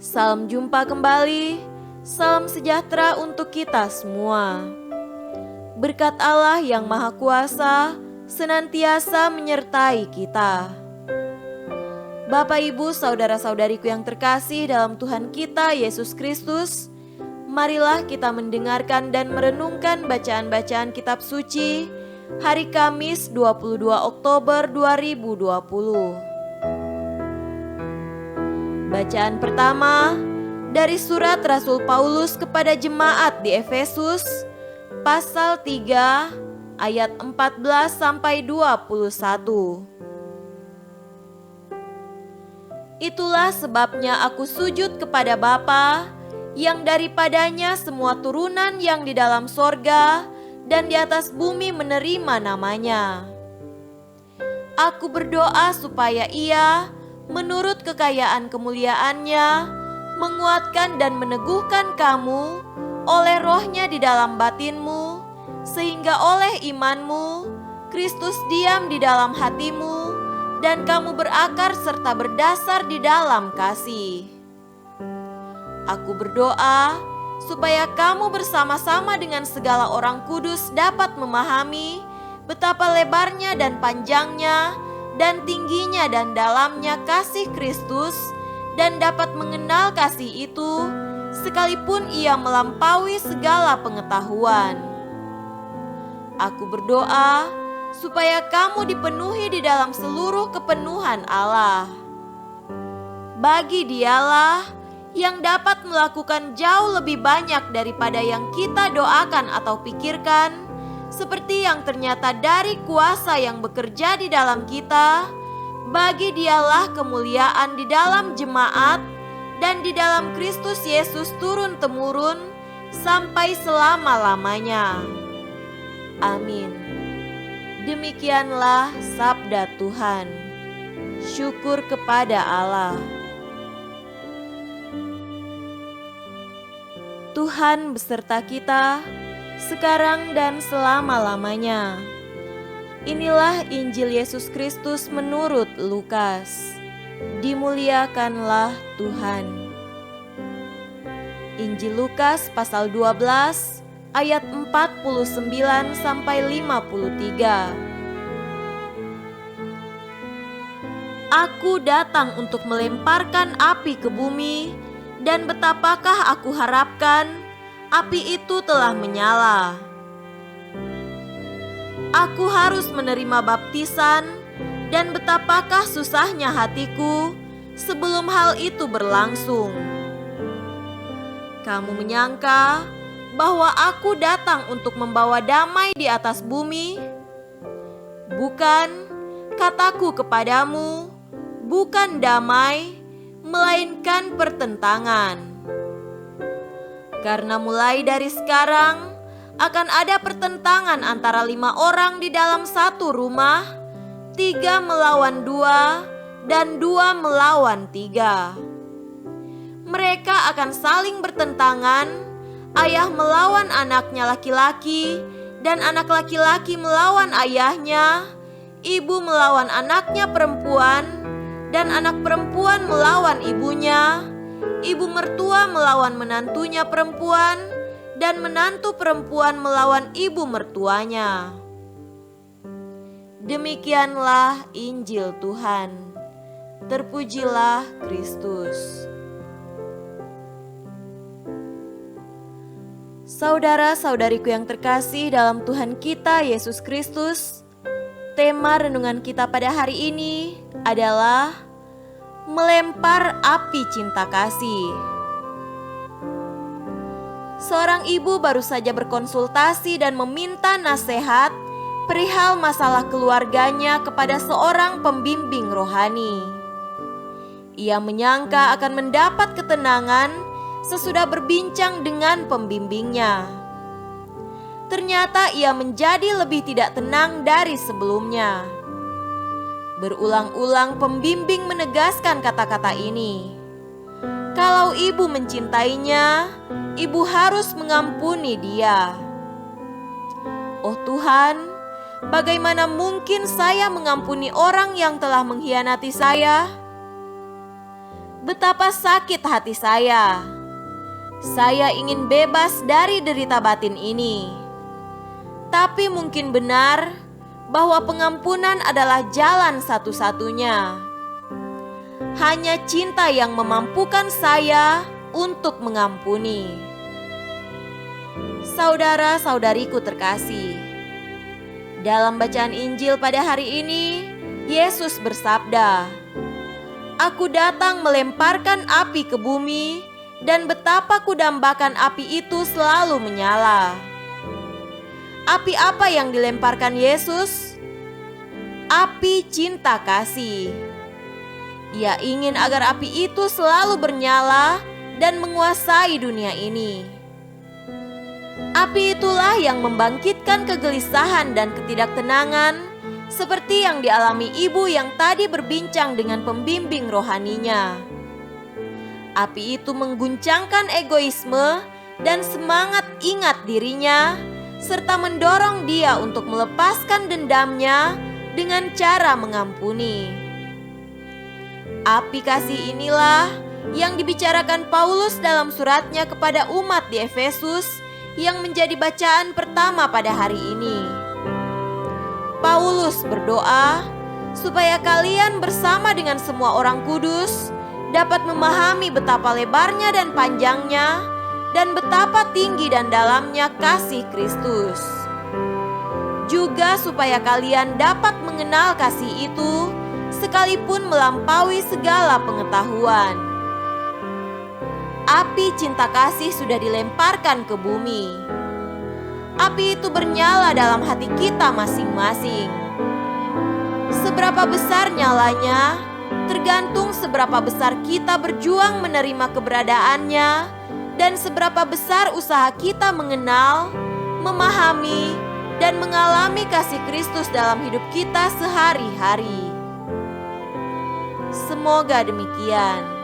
Salam jumpa kembali, salam sejahtera untuk kita semua. Berkat Allah yang Maha Kuasa senantiasa menyertai kita. Bapak, Ibu, saudara-saudariku yang terkasih dalam Tuhan kita Yesus Kristus, marilah kita mendengarkan dan merenungkan bacaan-bacaan kitab suci hari Kamis 22 Oktober 2020. Bacaan pertama dari surat Rasul Paulus kepada jemaat di Efesus, pasal 3 ayat 14 sampai 21. Itulah sebabnya aku sujud kepada Bapa, yang daripadanya semua turunan yang di dalam sorga dan di atas bumi menerima namanya. Aku berdoa supaya Ia menurut kekayaan kemuliaannya, menguatkan dan meneguhkan kamu oleh Roh-Nya di dalam batinmu, sehingga oleh imanmu, Kristus diam di dalam hatimu, dan kamu berakar serta berdasar di dalam kasih. Aku berdoa supaya kamu bersama-sama dengan segala orang kudus dapat memahami betapa lebarnya dan panjangnya, dan tingginya dan dalamnya kasih Kristus, dan dapat mengenal kasih itu sekalipun ia melampaui segala pengetahuan. Aku berdoa supaya kamu dipenuhi di dalam seluruh kepenuhan Allah. Bagi Dialah yang dapat melakukan jauh lebih banyak daripada yang kita doakan atau pikirkan, seperti yang ternyata dari kuasa yang bekerja di dalam kita. Bagi Dialah kemuliaan di dalam jemaat dan di dalam Kristus Yesus turun-temurun sampai selama-lamanya. Amin. Demikianlah sabda Tuhan. Syukur kepada Allah. Tuhan beserta kita sekarang dan selama-lamanya. Inilah Injil Yesus Kristus menurut Lukas. Dimuliakanlah Tuhan. Injil Lukas pasal 12 ayat 49 sampai 53. Aku datang untuk melemparkan api ke bumi, dan betapakah aku harapkan api itu telah menyala. Aku harus menerima baptisan, dan betapakah susahnya hatiku sebelum hal itu berlangsung. Kamu menyangka bahwa aku datang untuk membawa damai di atas bumi? Bukan, kataku kepadamu, bukan damai, melainkan pertentangan. Karena mulai dari sekarang akan ada pertentangan antara 5 orang di dalam satu rumah, 3 melawan 2, dan 2 melawan 3. Mereka akan saling bertentangan, ayah melawan anaknya laki-laki, dan anak laki-laki melawan ayahnya, ibu melawan anaknya perempuan, dan anak perempuan melawan ibunya, ibu mertua melawan menantunya perempuan, dan menantu perempuan melawan ibu mertuanya. Demikianlah Injil Tuhan. Terpujilah Kristus. Saudara-saudariku yang terkasih dalam Tuhan kita Yesus Kristus, tema renungan kita pada hari ini adalah melempar api cinta kasih. Seorang ibu baru saja berkonsultasi dan meminta nasihat perihal masalah keluarganya kepada seorang pembimbing rohani. Ia menyangka akan mendapat ketenangan sesudah berbincang dengan pembimbingnya. Ternyata ia menjadi lebih tidak tenang dari sebelumnya. Berulang-ulang pembimbing menegaskan kata-kata ini. Kalau ibu mencintainya, ibu harus mengampuni dia. Oh Tuhan, bagaimana mungkin saya mengampuni orang yang telah mengkhianati saya? betapa sakit hati saya. Saya ingin bebas dari derita batin ini. Tapi mungkin benar bahwa pengampunan adalah jalan satu-satunya. Hanya cinta yang memampukan saya untuk mengampuni. Saudara-saudariku terkasih, dalam bacaan Injil pada hari ini, Yesus bersabda, "Aku datang melemparkan api ke bumi, dan betapa kudambakan api itu selalu menyala." Api apa yang dilemparkan Yesus? Api cinta kasih. Ia ingin agar api itu selalu bernyala dan menguasai dunia ini. Api itulah yang membangkitkan kegelisahan dan ketidaktenangan, seperti yang dialami ibu yang tadi berbincang dengan pembimbing rohaninya. Api itu mengguncangkan egoisme dan semangat ingat dirinya, serta mendorong dia untuk melepaskan dendamnya dengan cara mengampuni. Api kasih inilah yang dibicarakan Paulus dalam suratnya kepada umat di Efesus yang menjadi bacaan pertama pada hari ini. Paulus berdoa supaya kalian bersama dengan semua orang kudus dapat memahami betapa lebarnya dan panjangnya, dan betapa tinggi dan dalamnya kasih Kristus. Juga supaya kalian dapat mengenal kasih itu, sekalipun melampaui segala pengetahuan. Api cinta kasih sudah dilemparkan ke bumi. Api itu bernyala dalam hati kita masing-masing. Seberapa besar nyalanya tergantung seberapa besar kita berjuang menerima keberadaannya, dan seberapa besar usaha kita mengenal, memahami, dan mengalami kasih Kristus dalam hidup kita sehari-hari. Semoga demikian.